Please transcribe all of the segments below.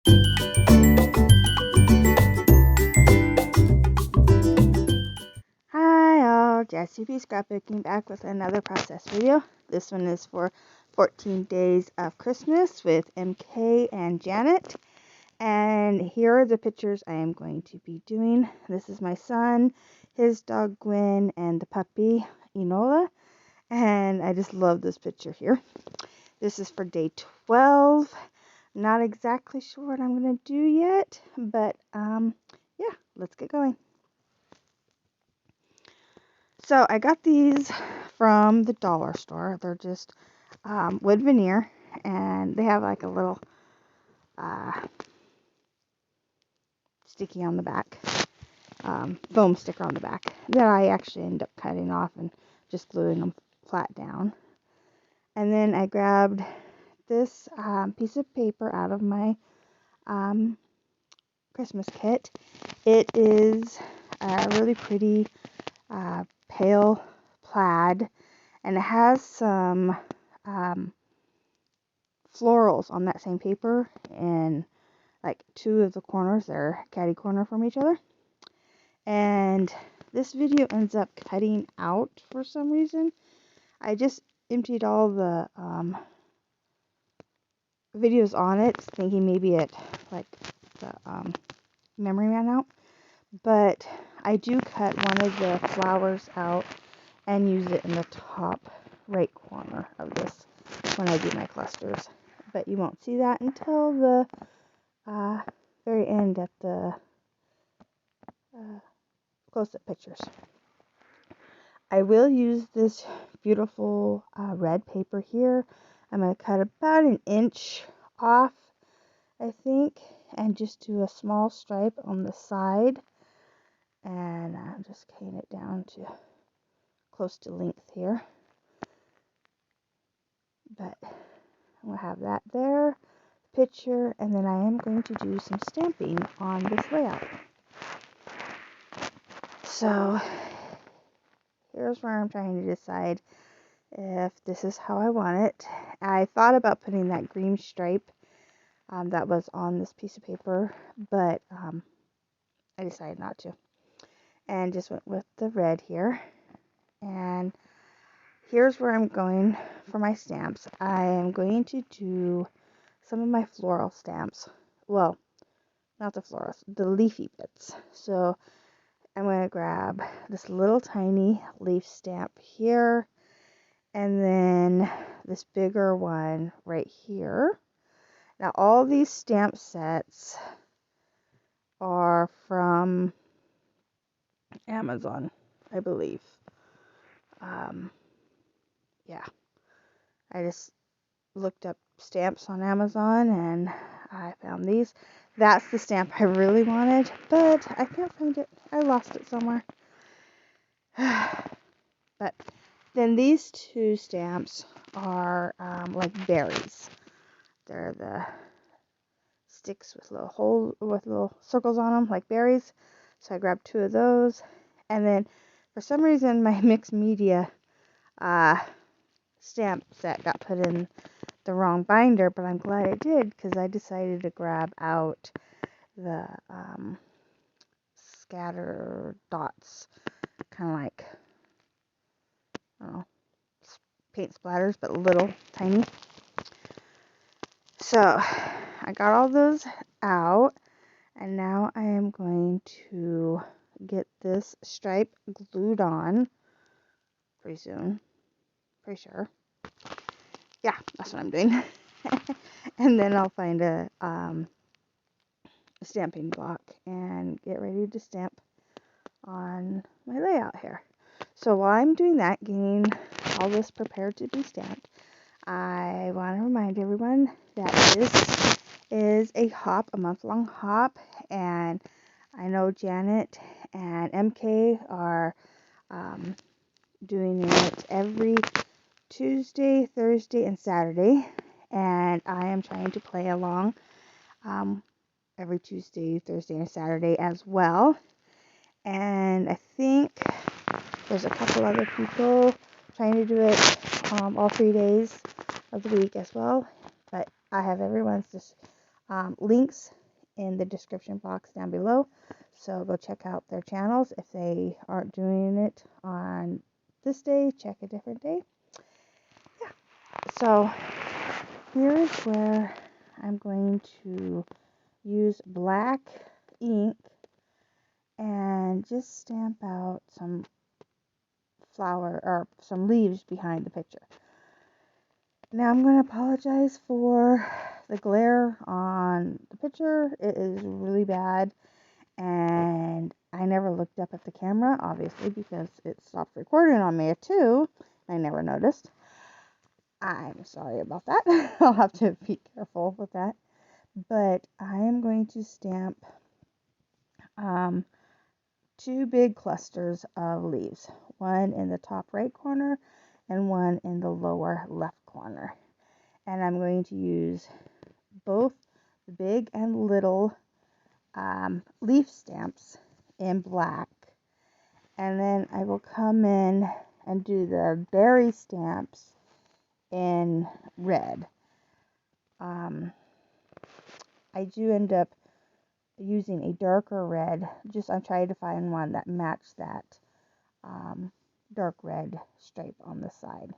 Hi all, JazzTV Scrapbooking back with another process video. This one is for 14 Days of Christmas with MK and Janet. And here are the pictures I am going to be doing. This is my son, his dog Gwen, and the puppy Enola. And I just love this picture here. This is for day 12. Not exactly sure what I'm going to do yet, but yeah, let's get going. So I got these from the dollar store. They're just wood veneer, and they have like a little sticky on the back, foam sticker on the back that I actually end up cutting off and just gluing them flat down. And then I grabbed this piece of paper out of my Christmas kit. It is a really pretty pale plaid, and it has some florals on that same paper, and like two of the corners are catty corner from each other. And this video ends up cutting out for some reason. I just emptied all the videos on it, thinking maybe it like the memory ran out. But I do cut one of the flowers out and use it in the top right corner of this when I do my clusters. But you won't see that until the very end at the close-up pictures. I will use this beautiful red paper here. I'm going to cut about an inch off, I think, and just do a small stripe on the side. And I'm just cutting it down to close to length here. But I'm going to have that there, picture, and then I am going to do some stamping on this layout. So here's where I'm trying to decide if this is how I want it. I thought about putting that green stripe that was on this piece of paper, but I decided not to, and just went with the red here. And here's where I'm going for my stamps. I am going to do some of my floral stamps. Well, not the florals, the leafy bits. So I'm going to grab this little tiny leaf stamp here, and then this bigger one right here. Now all these stamp sets are from Amazon, I believe. Yeah, I just looked up stamps on Amazon and I found these. That's the stamp I really wanted, but I can't find it. I lost it somewhere. But then these two stamps are like berries. They're the sticks with little circles on them, like berries. So I grabbed two of those, and then for some reason my mixed media stamp set got put in the wrong binder, but I'm glad it did, because I decided to grab out the scatter dots, kind of like, I don't know, paint splatters, but little tiny. So I got all those out, and now I am going to get this stripe glued on pretty soon, pretty sure. Yeah, that's what I'm doing. And then I'll find a stamping block and get ready to stamp on my layout here. So while I'm doing that, getting all this prepared to be stamped, I want to remind everyone that this is a hop, a month-long hop, and I know Janet and MK are doing it every Tuesday, Thursday, and Saturday, and I am trying to play along every Tuesday, Thursday, and Saturday as well. And I think there's a couple other people trying to do it all 3 days of the week as well, but I have everyone's just Links in the description box down below. So go check out their channels. If they aren't doing it on this day, check a different day. Yeah. So here's where I'm going to use black ink and just stamp out some flower or some leaves behind the picture. Now I'm going to apologize for the glare on the picture. It is really bad, and I never looked up at the camera, obviously, because it stopped recording on me too. I never noticed. I'm sorry about that. I'll have to be careful with that. But I am going to stamp two big clusters of leaves, one in the top right corner and one in the lower left corner. And I'm going to use both the big and little leaf stamps in black. And then I will come in and do the berry stamps in red. I do end up using a darker red. I'm trying to find one that matched that dark red stripe on the side.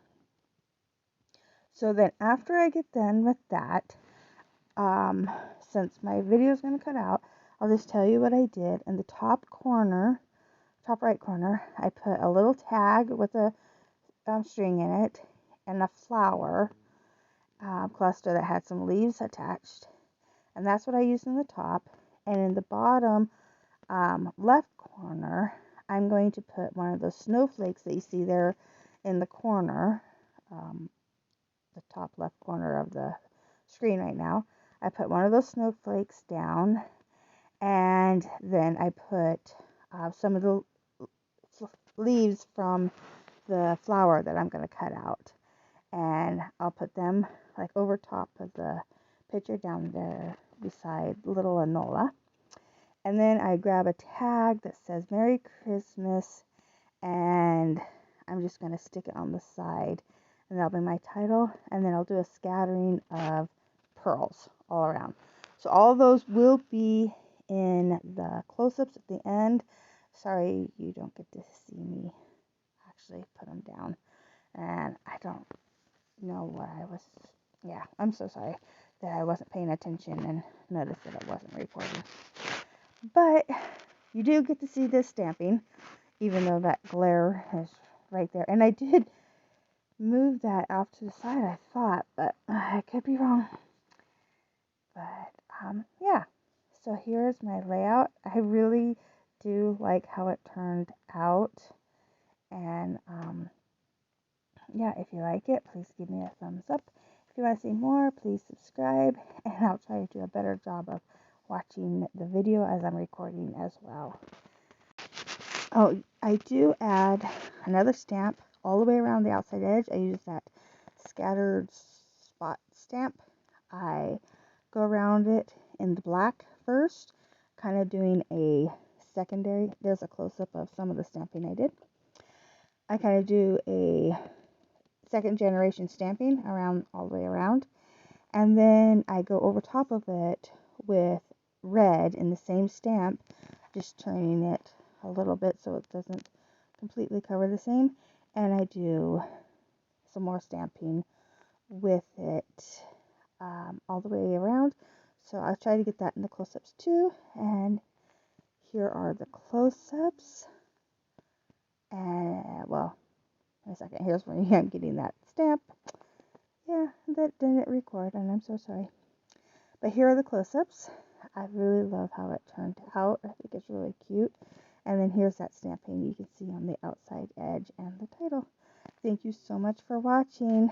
So then after I get done with that, since my video is going to cut out, I'll just tell you what I did. In the top right corner, I put a little tag with a string in it and a flower cluster that had some leaves attached. And that's what I used in the top. And in the bottom left corner, I'm going to put one of those snowflakes that you see there in the corner, the top left corner of the screen right now. I put one of those snowflakes down, and then I put some of the leaves from the flower that I'm going to cut out, and I'll put them like over top of the picture down there beside little Enola. And then I grab a tag that says Merry Christmas, and I'm just going to stick it on the side, and that'll be my title. And then I'll do a scattering of pearls all around. So all of those will be in the close-ups at the end. Sorry you don't get to see me actually put them down, and I don't know what I was. Yeah, I'm so sorry that I wasn't paying attention and noticed that it wasn't recording. But you do get to see this stamping, even though that glare is right there. And I did move that off to the side, I thought, but I could be wrong. But yeah, so here's my layout. I really do like how it turned out. And yeah, if you like it, please give me a thumbs up. If you want to see more, please subscribe, and I'll try to do a better job of watching the video as I'm recording as well. Oh, I do add another stamp all the way around the outside edge. I use that scattered spot stamp. I go around it in the black first, kind of doing a secondary. There's a close-up of some of the stamping I did. I kind of do a second generation stamping around all the way around, and then I go over top of it with red in the same stamp, just turning it a little bit so it doesn't completely cover the same, and I do some more stamping with it all the way around. So I'll try to get that in the close-ups too, and here are the close-ups. And well, in a second, here's where I'm getting that stamp. Yeah, that didn't record, and I'm so sorry. But here are the close-ups. I really love how it turned out. I think it's really cute. And then here's that stamping you can see on the outside edge and the title. Thank you so much for watching.